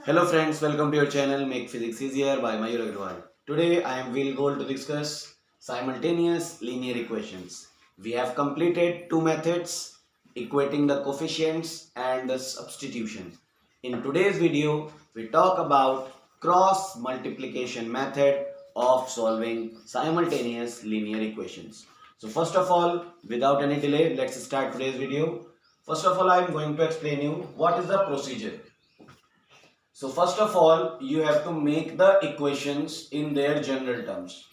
Hello friends, welcome to your channel Make Physics Easier by Mayur Agarwal. Today I am will goal to discuss simultaneous linear equations. We have completed two methods, equating the coefficients and the substitution. In today's video, we talk about cross multiplication method of solving simultaneous linear equations. So first of all, without any delay, let's start today's video. First of all, I am going to explain you what is the procedure. So first of all, you have to make the equations in their general terms.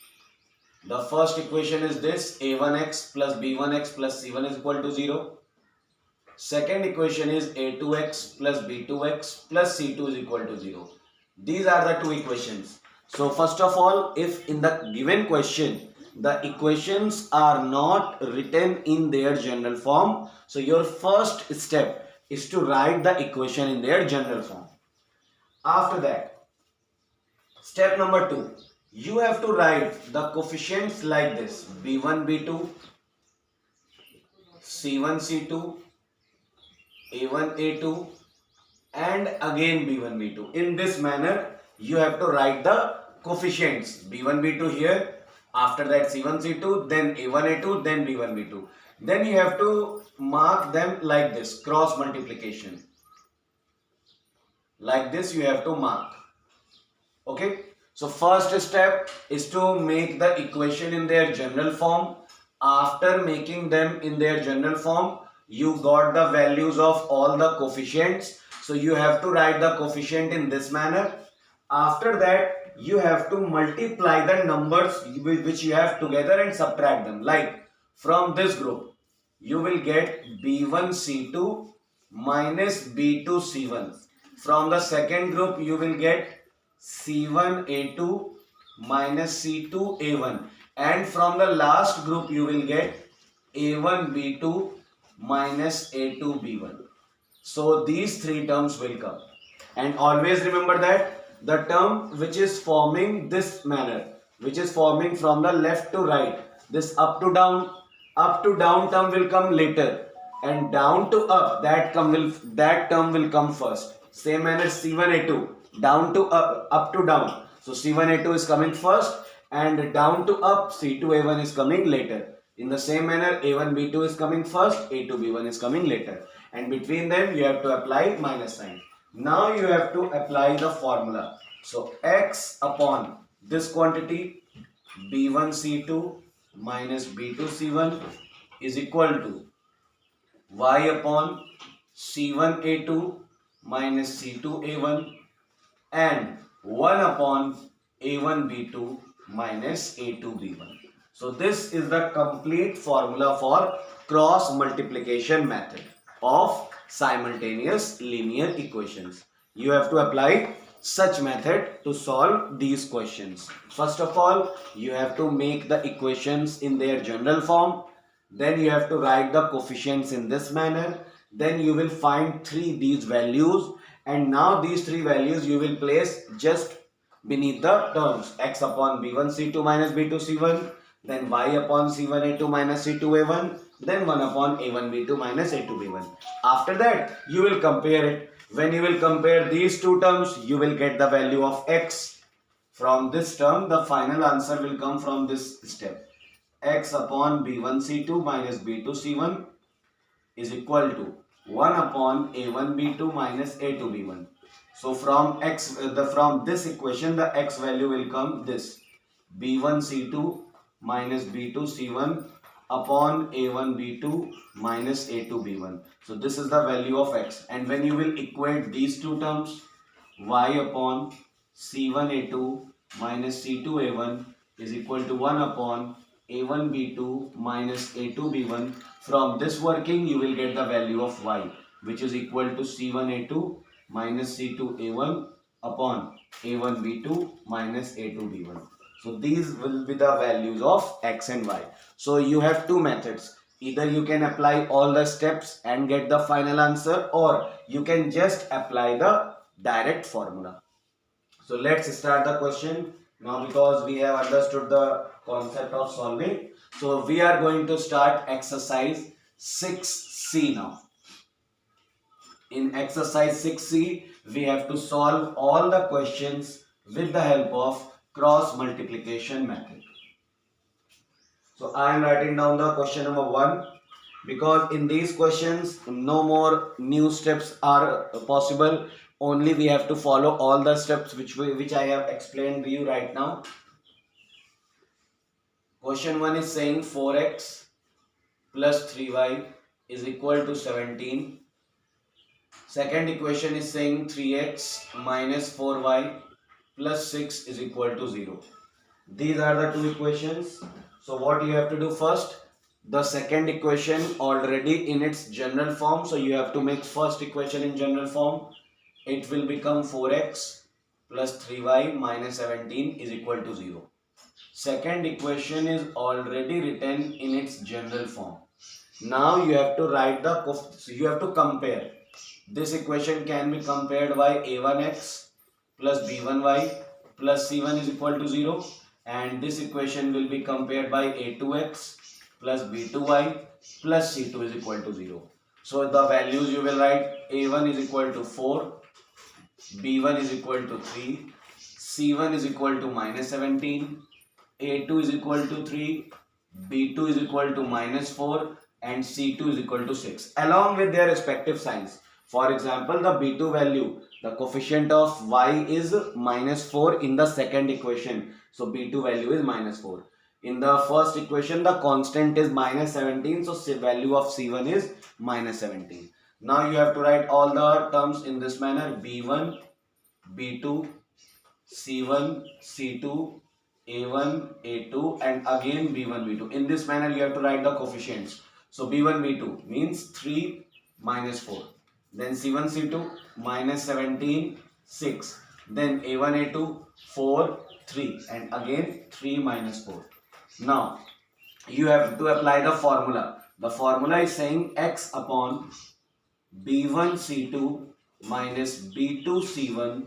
The first equation is this: a1x plus b1x plus c1 is equal to 0. Second equation is a2x plus b2x plus c2 is equal to 0. These are the two equations. So first of all, if in the given question the equations are not written in their general form, so your first step is to write the equation in their general form. After that, step number 2, you have to write the coefficients like this: b1 b2, c1 c2, a1 a2 and again b1 b2. In this manner you have to write the coefficients: b1 b2 here, after that c1 c2, then a1 a2, then b1 b2. Then you have to mark them like this: cross multiplication. Like this you have to mark. Okay, so first step is to make the equation in their general form. After making them in their general form, you got the values of all the coefficients. So you have to write the coefficient in this manner. After that, you have to multiply the numbers which you have together and subtract them. Like from this group, you will get b1c2 minus b2c1. From the second group, you will get C1A2 minus C2A1, and from the last group you will get A1B2 minus A2B1. So these three terms will come, and always remember that the term which is forming this manner, which is forming from the left to right, this up to down term will come later, and down to up that term will come first. Same manner C1A2, down to up to down. So C1A2 is coming first, and down to up C2A1 is coming later. In the same manner, A1B2 is coming first, A2B1 is coming later. And between them you have to apply minus sign. Now you have to apply the formula. So x upon this quantity B1C2 minus B2C1 is equal to y upon C1A2 minus C2A1 and 1 upon A1B2 minus A2B1. So this is the complete formula for cross multiplication method of simultaneous linear equations. You have to apply such method to solve these questions. First of all, you have to make the equations in their general form. Then you have to write the coefficients in this manner. Then you will find these values, and now these three values you will place just beneath the terms: x upon b1c2 minus b2c1, then y upon c1a2 minus c2a1, then 1 upon a1b2 minus a2b1. After that you will compare it. When you will compare these two terms, you will get the value of x. From this term, the final answer will come from this step: x upon b1c2 minus b2c1 is equal to 1 upon a1b2 minus a2b1. So from from this equation the x value will come this: b1c2 minus b2c1 upon a1b2 minus a2b1. So this is the value of x, and when you will equate these two terms, y upon c1a2 minus c2a1 is equal to 1 upon a1b2 minus a2b1. From this working you will get the value of y, which is equal to c1a2 minus c2a1 upon a1b2 minus a2b1. So these will be the values of x and y. So you have two methods: either you can apply all the steps and get the final answer, or you can just apply the direct formula. So let's start the question now, because we have understood the concept of solving. So we are going to start exercise 6C now. in exercise 6C, we have to solve all the questions with the help of cross multiplication method. So I am writing down the question number 1, because in these questions no more new steps are possible. Only we have to follow all the steps which I have explained to you right now. Question 1 is saying 4x plus 3y is equal to 17. Second equation is saying 3x minus 4y plus 6 is equal to 0. These are the two equations. So what you have to do first, the second equation already in its general form, so you have to make first equation in general form. It will become 4x plus 3y minus 17 is equal to 0. Second equation is already written in its general form. Now you have to write you have to compare. This equation can be compared by a1x plus b1y plus c1 is equal to 0, and this equation will be compared by a2x plus b2y plus c2 is equal to 0. So the values you will write: a1 is equal to 4, b1 is equal to 3, c1 is equal to minus 17, a2 is equal to 3, b2 is equal to minus 4, and c2 is equal to 6 along with their respective signs. For example, the b2 value, the coefficient of y is minus 4 in the second equation. So b2 value is minus 4. In the first equation, the constant is minus 17. So value of c1 is minus 17. Now you have to write all the terms in this manner: b1, b2, c1, c2, a1, a2, and again b1, b2. In this manner you have to write the coefficients. So b1, b2 means 3 minus 4. Then c1, c2 minus 17, 6. Then a1, a2 4, 3, and again 3 minus 4. Now you have to apply the formula. The formula is saying x upon b1 c2 minus b2 c1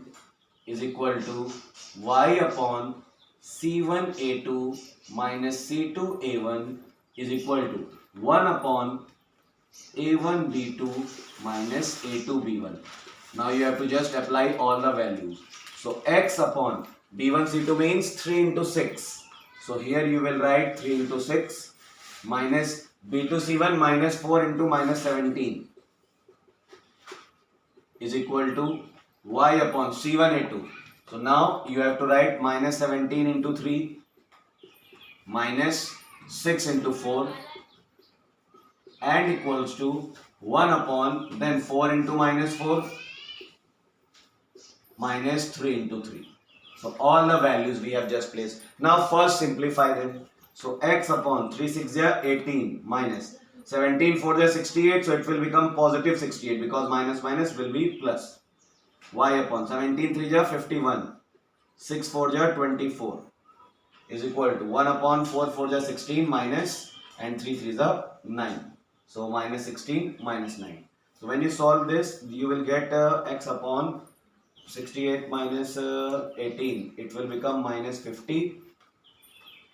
is equal to y upon c1 a2 minus c2 a1 is equal to 1 upon a1 b2 minus a2 b1. Now you have to just apply all the values. So x upon b1 c2 means 3 into 6. So here you will write 3 into 6 minus b2 c1 minus 4 into minus 17 is equal to y upon c1 a2. So now you have to write minus 17 into 3 minus 6 into 4 and equals to 1 upon then 4 into minus 4 minus 3 into 3. So all the values we have just placed. Now first simplify them. So x upon 3 6 18 minus 17 4 68, so it will become positive 68 because minus minus will be plus. Y upon 17 3 51, 6 4 24 is equal to 1 upon 4 4 16 minus and 3 3 9. So minus 16 minus 9. So when you solve this, you will get x upon 68 minus 18. It will become minus 50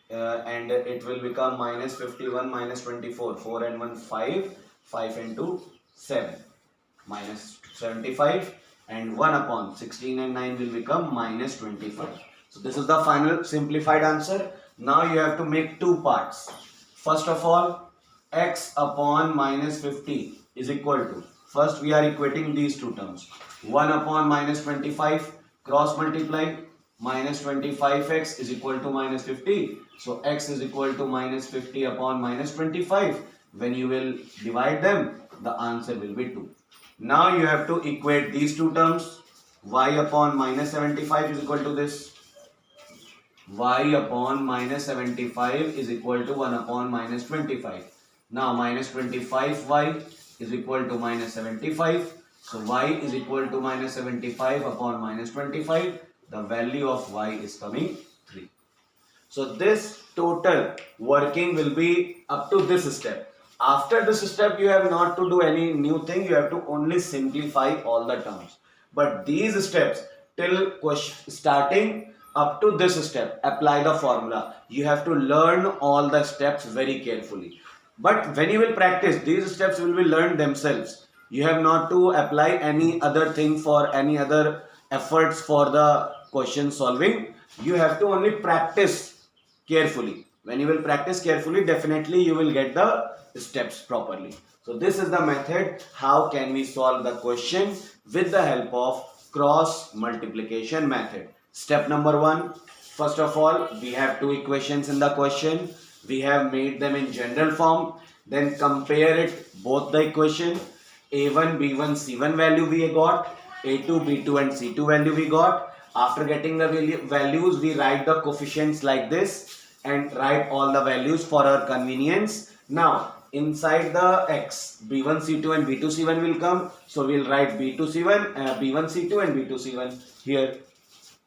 and it will become minus 51 minus 24. 4 and 1 5. 5 and 2 7. Minus 75 and 1 upon 16 and 9 will become minus 25. So this is the final simplified answer. Now you have to make two parts. First of all, x upon minus 50 is equal to, first we are equating these two terms. 1 upon minus 25 cross multiply, minus 25x is equal to minus 50. So x is equal to minus 50 upon minus 25. When you will divide them, the answer will be 2. Now you have to equate these two terms. Y upon minus 75 is equal to this. Y upon minus 75 is equal to 1 upon minus 25. Now minus 25y is equal to minus 75. So y is equal to minus 75 upon minus 25. The value of y is coming 3. So this total working will be up to this step. After this step, you have not to do any new thing. You have to only simplify all the terms. But these steps till starting up to this step, apply the formula. You have to learn all the steps very carefully. But when you will practice, these steps will be learned themselves. You have not to apply any other thing for any other efforts for the question solving. You have to only practice carefully. When you will practice carefully, definitely you will get the steps properly. So this is the method how can we solve the question with the help of cross multiplication method. Step number 1, first of all we have two equations in the question. We have made them in general form. Then compare it both the equation. A1, B1, C1 value we got. A2, B2 and C2 value we got. After getting the values, we write the coefficients like this and write all the values for our convenience. Now, inside the x, B1, C2 and B2, C1 will come. So, we'll write B2, C1, B1, C2 and B2, C1 here.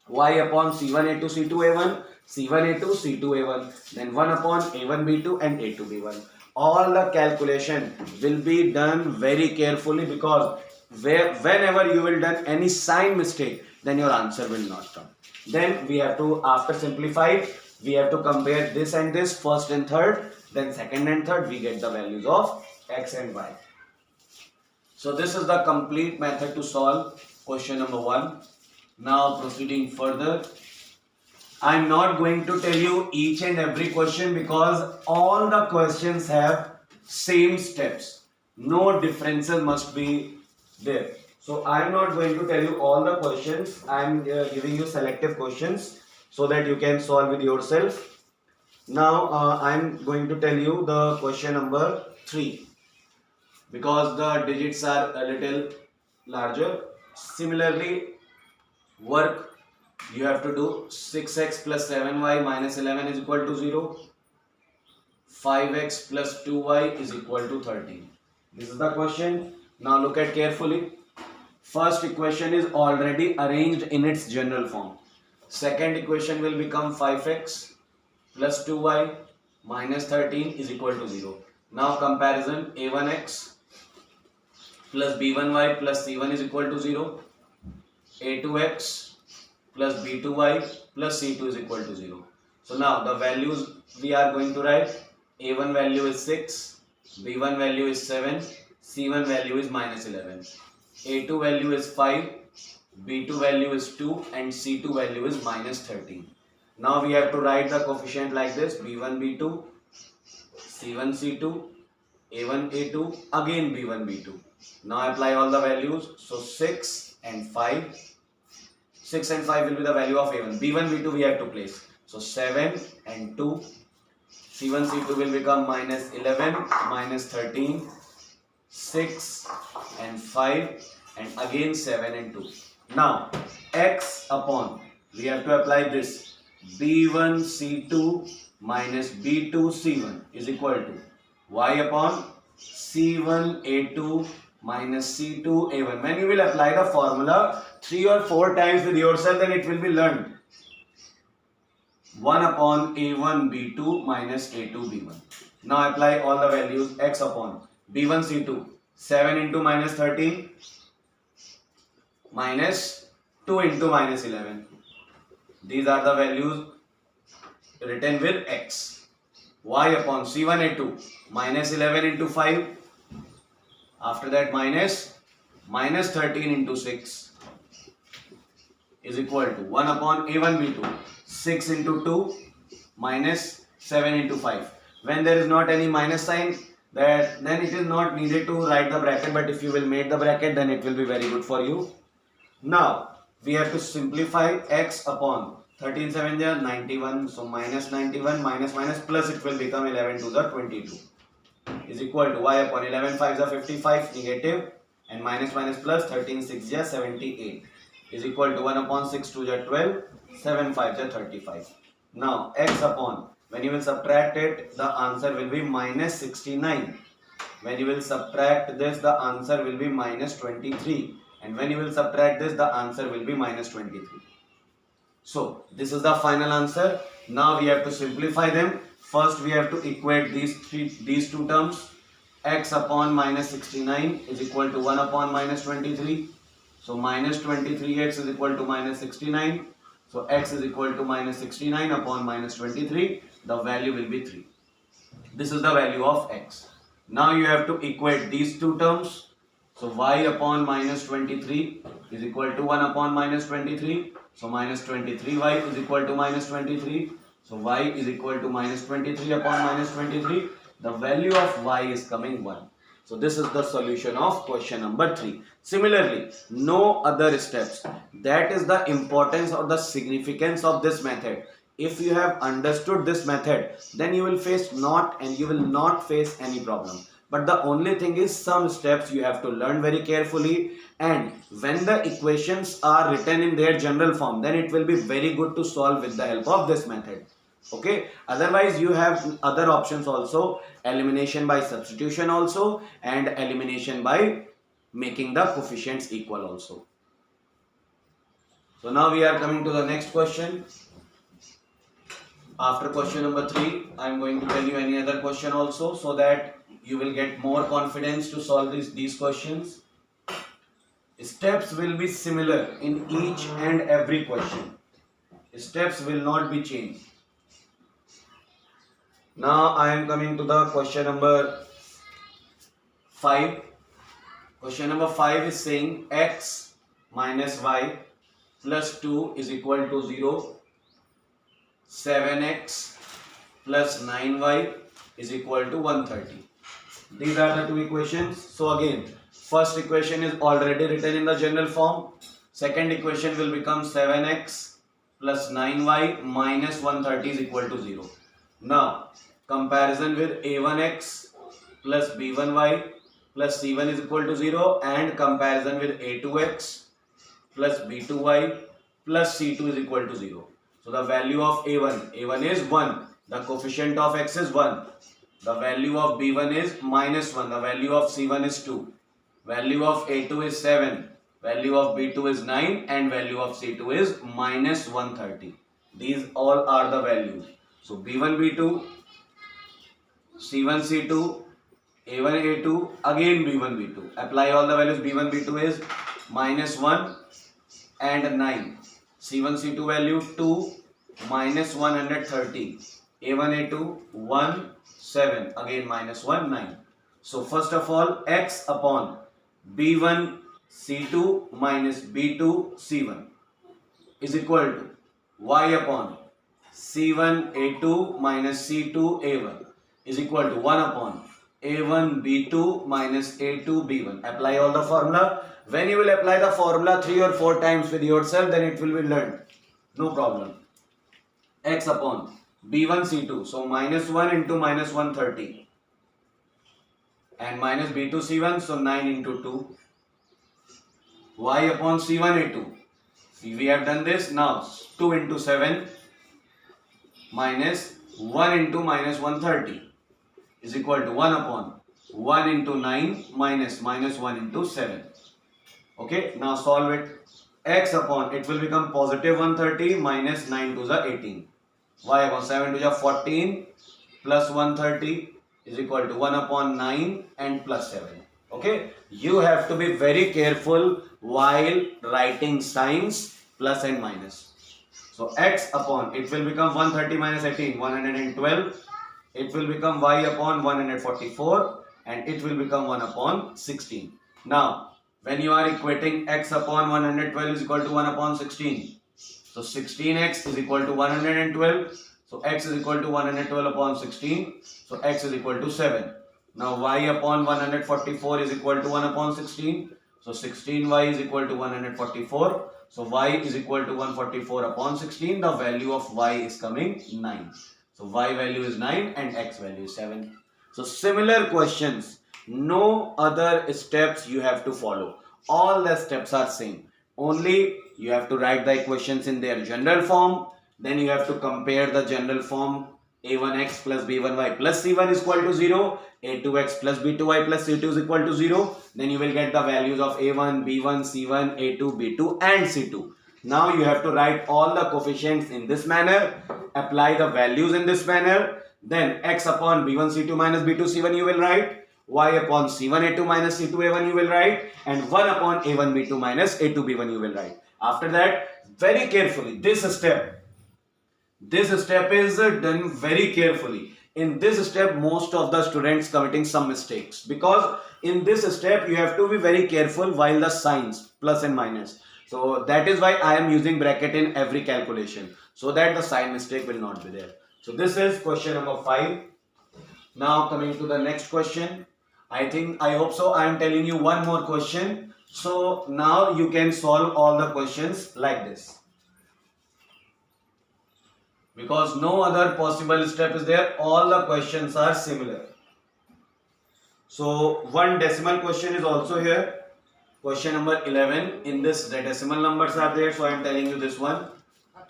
Y upon C1, A2, C2, A1, C1, A2, C2, A1. Then 1 upon A1, B2 and A2, B1. All the calculation will be done very carefully, because whenever you will done any sign mistake, then your answer will not come. Then we have to, after simplified, we have to compare this and this, first and third, then second and third, we get the values of x and y. So this is the complete method to solve question number 1. Now proceeding further, I am not going to tell you each and every question, because all the questions have same steps. No differences must be there. So I am not going to tell you all the questions. I am giving you selective questions so that you can solve it yourself. Now I am going to tell you the question number 3, because the digits are a little larger. Similarly, work you have to do 6x plus 7y minus 11 is equal to 0. 5x plus 2y is equal to 13. This is the question. Now look at carefully. First equation is already arranged in its general form. Second equation will become 5x plus 2y minus 13 is equal to 0. Now comparison, a1x plus b1y plus c1 is equal to 0. a2x plus b2y plus c2 is equal to 0. So now the values we are going to write. A1 value is 6, b1 value is 7, c1 value is minus 11. A2 value is 5, b2 value is 2 and c2 value is minus 13. Now we have to write the coefficient like this: b1 b2, c1 c2, a1 a2, again b1 b2. Now apply all the values. So 6 and 5. 6 and 5 will be the value of a1. b1 b2 we have to place. So 7 and 2. c1 c2 will become minus 11 minus 13. 6 and 5 and again 7 and 2. Now x upon, we have to apply this, b1 c2 minus b2 c1 is equal to y upon c1 a2 minus c2 a1. When you will apply the formula 3 or 4 times with yourself, then it will be learned. 1 upon a1 b2 minus a2 b1. Now apply all the values. X upon b1 c2, 7 into minus 13 minus 2 into minus 11. These are the values written with x. Y upon c1 a2, minus 11 into 5. After that minus 13 into 6 is equal to 1 upon a1 b2, 6 into 2 minus 7 into 5. When there is not any minus sign, then it is not needed to write the bracket, but if you will make the bracket, then it will be very good for you. Now we have to simplify. X upon 13 7 are 91, so minus 91 minus plus, it will become 11 to the 22 is equal to y upon 11 5 is 55 negative and minus plus 13 6 is 78 is equal to 1 upon 6 2 is 12, 7 5 is 35. Now x upon, when you will subtract it, the answer will be minus 69. When you will subtract this, the answer will be minus 23. And when you will subtract this, the answer will be minus 23. So this is the final answer. Now we have to simplify them. First we have to equate these two terms. X upon minus 69 is equal to 1 upon minus 23. So minus 23x is equal to minus 69. So x is equal to minus 69 upon minus 23. The value will be 3. This is the value of x. Now you have to equate these two terms. So y upon minus 23 is equal to 1 upon minus 23. So minus 23y is equal to minus 23. So y is equal to minus 23 upon minus 23. The value of y is coming 1. So this is the solution of question number 3. Similarly, no other steps. That is the importance or the significance of this method. If you have understood this method, then you will face not face any problem. But the only thing is some steps you have to learn very carefully, and when the equations are written in their general form, then it will be very good to solve with the help of this method. Okay, otherwise you have other options also, elimination by substitution also, and elimination by making the coefficients equal also. So now we are coming to the next question. After question number 3, I am going to tell you any other question also, so that you will get more confidence to solve these questions. Steps will be similar in each and every question. Steps will not be changed. Now I am coming to the question number 5. Question number 5 is saying x minus y plus 2 is equal to 0. 7x plus 9y is equal to 130. These are the two equations. So again, first equation is already written in the general form. Second equation will become 7x plus 9y minus 130 is equal to 0. Now, comparison with a1x plus b1y plus c1 is equal to 0, and comparison with a2x plus b2y plus c2 is equal to 0. So the value of a1 is 1. The coefficient of x is 1. The value of b1 is minus 1. The value of c1 is 2. Value of a2 is 7. Value of b2 is 9. And value of c2 is minus 130. These all are the values. So b1, b2, c1, c2, a1, a2, again b1, b2. Apply all the values. b1, b2 is minus 1 and 9. c1, c2 value 2 minus 130. a1, a2 1, 7. Again minus 1, 9. So first of all, x upon b1 c2 minus b2 c1 is equal to y upon c1 a2 minus c2 a1 is equal to 1 upon a1 b2 minus a2 b1. Apply all the formula. When you will apply the formula 3 or 4 times with yourself, then it will be learned. No problem. X upon b1 c2. So minus 1 into minus 130. And minus b2 c1. So 9 into 2. Y upon c1 a2. See, we have done this. Now 2 into 7 minus 1 into minus 130 is equal to 1 upon 1 into 9 minus 1 into 7. Okay, now solve it. X upon, it will become positive 130 minus 9 to the 18. Y upon 7 to the 14 plus 130 is equal to 1 upon 9 and plus 7. Okay, you have to be very careful while writing signs plus and minus. So x upon, it will become 130 minus 18, 112. It will become y upon 144 and it will become 1 upon 16. Now, when you are equating x upon 112 is equal to 1 upon 16. So 16x is equal to 112. So x is equal to 112 upon 16. So x is equal to 7. Now y upon 144 is equal to 1 upon 16. So 16y is equal to 144. So y is equal to 144 upon 16. The value of y is coming 9. So y value is 9 and x value is 7. So similar questions, no other steps you have to follow. All the steps are same. Only you have to write the equations in their general form. Then you have to compare the general form. a1x plus b1y plus c1 is equal to 0. a2x plus b2y plus c2 is equal to 0. Then you will get the values of a1, b1, c1, a2, b2 and c2. Now you have to write all the coefficients in this manner. Apply the values in this manner. Then x upon b1 c2 minus b2 c1 you will write. Y upon c1 a2 minus c2 a1 you will write. And 1 upon a1 b2 minus a2 b1 you will write. After that, very carefully, this step is done very carefully. in this step most of the students committing some mistakes, because in this step you have to be very careful while the signs plus and minus. So that is why I am using bracket in every calculation, so that the sign mistake will not be there. So this is question number 5. Now coming to the next question. I hope so. I am telling you one more question. So now you can solve all the questions like this, because no other possible step is there. All the questions are similar. So one decimal question is also here. Question number 11. In this the decimal numbers are there. So I am telling you this one.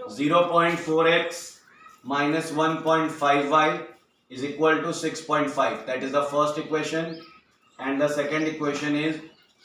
0.4x minus 1.5y is equal to 6.5. That is the first equation. And the second equation is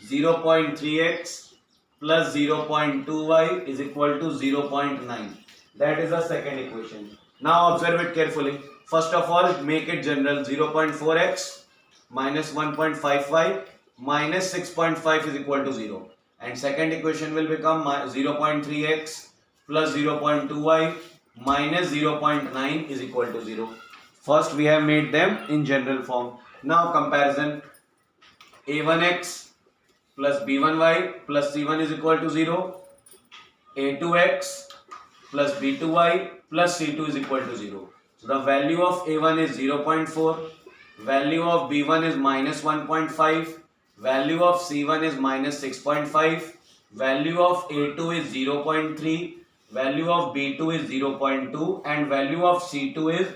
0.3x plus 0.2y is equal to 0.9. That is the second equation. Now observe it carefully. First of all, make it general. 0.4x minus 1.55 minus 6.5 is equal to 0. And second equation will become 0.3x plus 0.2y minus 0.9 is equal to 0. First we have made them in general form. Now comparison. A1x plus b1y plus c1 is equal to 0. A2x plus b2y plus c2 is equal to 0. So the value of a1 is 0.4. Value of b1 is minus 1.5. Value of c1 is minus 6.5. Value of a2 is 0.3. Value of b2 is 0.2. And value of c2 is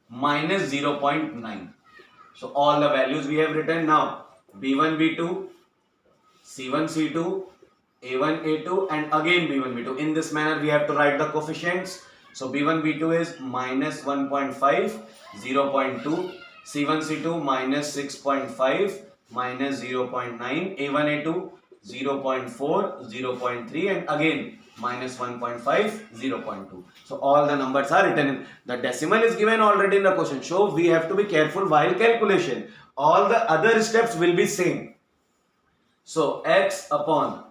minus 0.9. So all the values we have written. Now b1 b2, c1 c2, a1 a2 and again b1 b2. In this manner we have to write the coefficients. So b1 b2 is minus 1.5, 0.2, c1 c2 minus 6.5 minus 0.9, a1 a2 0.4, 0.3 and again minus 1.5, 0.2. So all the numbers are written in. The decimal is given already in the question. So we have to be careful while calculation. All the other steps will be same. So x upon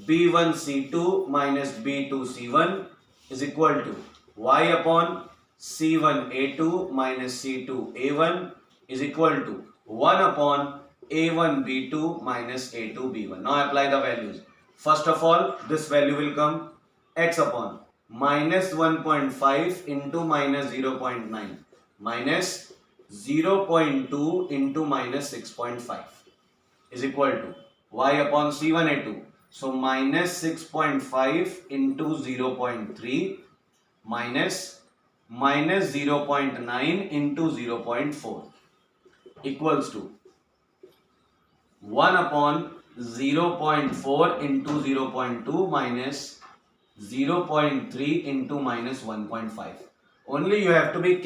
b1 c2 minus b2 c1 is equal to y upon c1 a2 minus c2 a1 is equal to 1 upon a1 b2 minus a2 b1. Now apply the values. First of all, this value will come x upon minus 1.5 into minus 0.9 minus 0.2 into minus 6.5 is equal to y upon c1 a2. So minus 6.5 into 0.3 minus 0.9 into 0.4 equals to 1 upon 0.4 into 0.2 minus 0.3 into minus 1.5. Only you have to be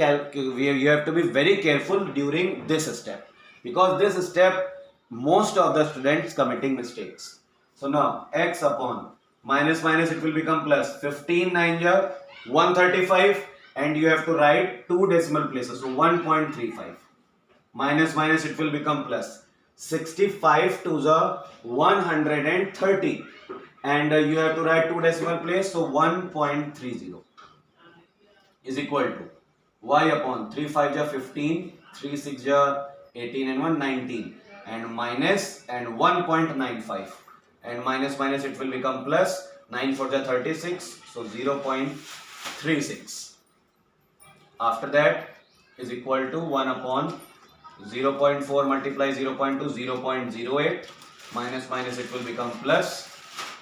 very careful during this step, because this step most of the students committing mistakes. So now x upon minus it will become plus. 15 9 ja 135 and you have to write two decimal places. So 1.35 minus it will become plus. 65 to the 130 and you have to write two decimal place. So 1.30 is equal to y upon 3 5 ja 15, 3 6 ja 18 and 1 19 and minus and 1.95 and minus it will become plus. 9 4 ja 36, so 0.36. After that is equal to 1 upon 0.4 multiply 0.2, 0.08 minus it will become plus.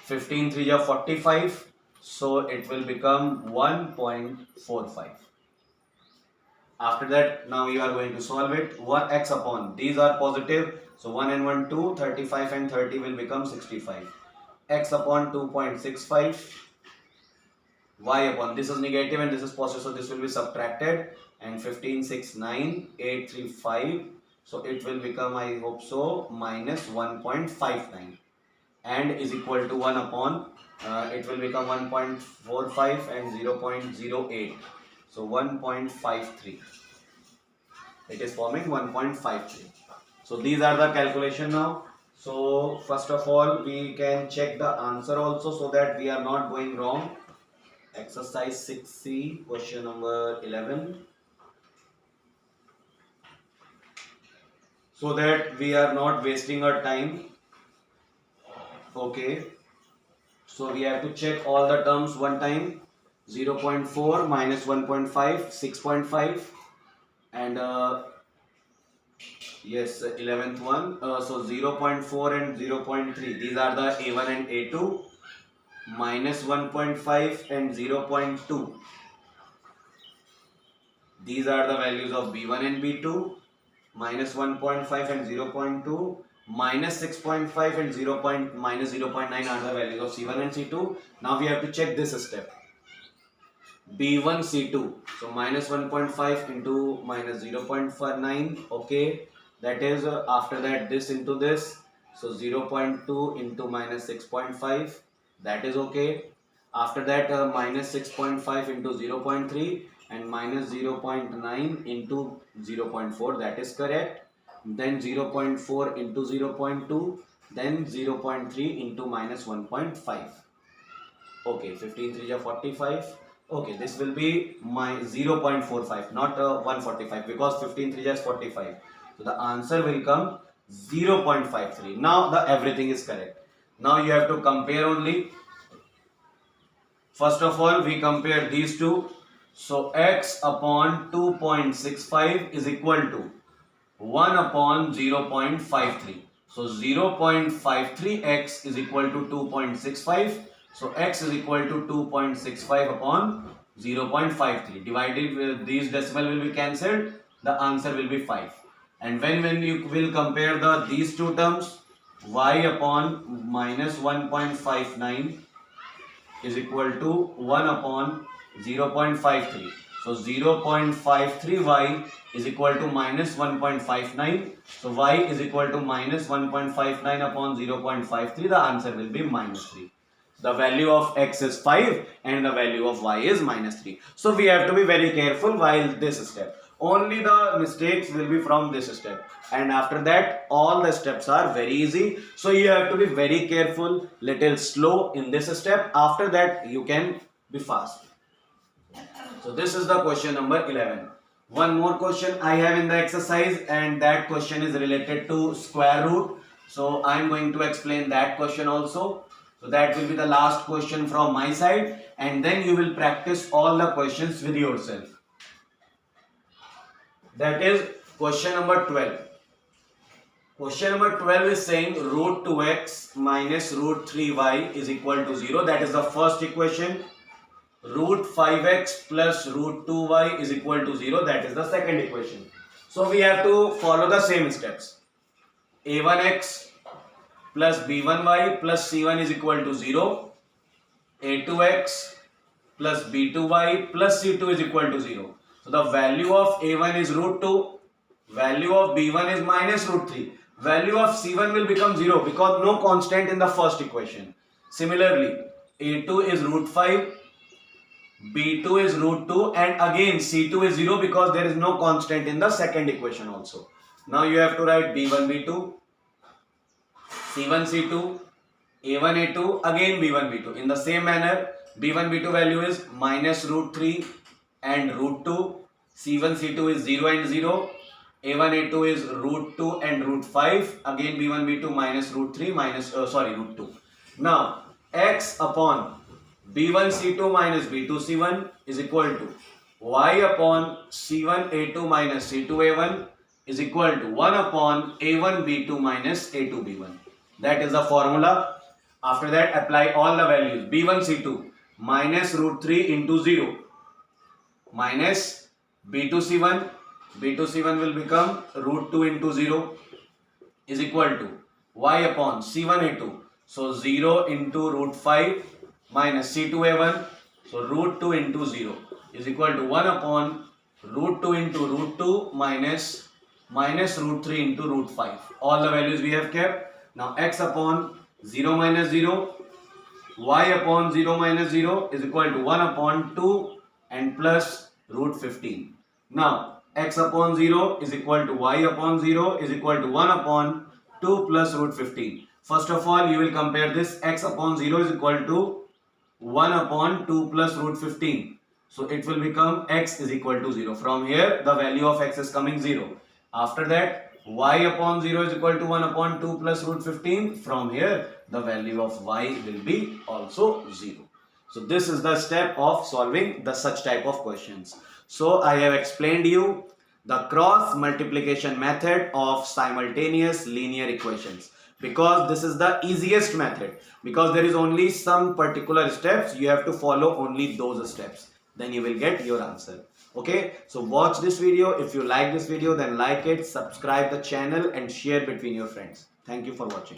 15 3 ja 45, so it will become 1.45. After that, now you are going to solve it. 1x upon, these are positive, so 1 and 1 2, 35 and 30 will become 65. X upon 2.65, y upon, this is negative and this is positive, so this will be subtracted, and 15 6 9 8 3 5, so it will become, I hope so, minus 1.59 and is equal to 1 upon it will become 1.45 and 0.08, so 1.53. It is forming 1.53. So these are the calculation now. So first of all we can check the answer also, so that we are not going wrong. Exercise 6C, question number 11. so that we are not wasting our time. Okay, so we have to check all the terms one time. 0.4 minus 1.5, 6.5, and yes, 11th one. So 0.4 and 0.3, these are the A1 and A2, minus 1.5 and 0.2. These are the values of B1 and B2, minus 1.5 and 0.2, minus 6.5 and minus 0.9 are the values of C1 and C2. Now we have to check this step. B1 C2, so minus 1.5 into minus 0.9, okay, that is after that this into this, so 0.2 into minus 6.5, that is okay. After that minus 6.5 into 0.3 and minus 0.9 into 0.4, that is correct. Then 0.4 into 0.2, then 0.3 into minus 1.5. Okay, 15 3 is 45. Okay, this will be my 0.45, not 145, because 15 3 is 45. So the answer will come 0.53. Now the everything is correct. Now you have to compare only. First of all, we compare these two. So x upon 2.65 is equal to 1 upon 0.53. So 0.53x is equal to 2.65. So x is equal to 2.65 upon 0.53. Divided with these decimal will be cancelled. The answer will be 5. And when you will compare these two terms, y upon minus 1.59 is equal to 1 upon 0.53. So 0.53y is equal to minus 1.59. So y is equal to minus 1.59 upon 0.53. The answer will be minus 3. The value of x is 5 and the value of y is minus 3. So we have to be very careful while this step. Only the mistakes will be from this step, and after that all the steps are very easy. So you have to be very careful, little slow in this step. After that you can be fast. So this is the question number 11. One more question I have in the exercise, and that question is related to square root. So I am going to explain that question also. So that will be the last question from my side, and then you will practice all the questions with yourself. That is question number 12. Question number 12 is saying root 2x minus root 3y is equal to 0. That is the first equation. Root 5x plus root 2y is equal to 0. That is the second equation. So we have to follow the same steps. a1x plus b1y plus c1 is equal to 0. a2x plus b2y plus c2 is equal to 0. So the value of a1 is root 2, value of b1 is minus root 3, value of c1 will become 0 because no constant in the first equation. Similarly, a2 is root 5, b2 is root 2, and again c2 is 0 because there is no constant in the second equation also. Now you have to write b1 b2, c1 c2, a1 a2, again b1 b2. In the same manner, b1 b2 value is minus root 3 and root 2, c1 c2 is 0 and 0, a1 a2 is root 2 and root 5, again b1 b2 minus root 3 minus root 2. Now x upon b1 c2 minus b2 c1 is equal to y upon c1 a2 minus c2 a1 is equal to 1 upon a1 b2 minus a2 b1. That is the formula. After that, apply all the values. b1 c2 minus root 3 into 0 minus b2 c1. b2 c1 will become root 2 into 0 is equal to y upon c1 a2. So 0 into root 5 minus c2 a1. So root 2 into 0 is equal to 1 upon root 2 into root 2 minus root 3 into root 5. All the values we have kept. Now x upon 0 minus 0, y upon 0 minus 0 is equal to 1 upon 2 and plus root 15. Now x upon 0 is equal to y upon 0 is equal to 1 upon 2 plus root 15. First of all, you will compare this. X upon 0 is equal to 1 upon 2 plus root 15. So it will become x is equal to 0. From here, the value of x is coming 0. After that, y upon 0 is equal to 1 upon 2 plus root 15. From here, the value of y will be also 0. So this is the step of solving the such type of questions. So I have explained you the cross multiplication method of simultaneous linear equations, because this is the easiest method, because there is only some particular steps, you have to follow only those steps, then you will get your answer. Okay, so watch this video. If you like this video, then like it, subscribe the channel and share between your friends. Thank you for watching.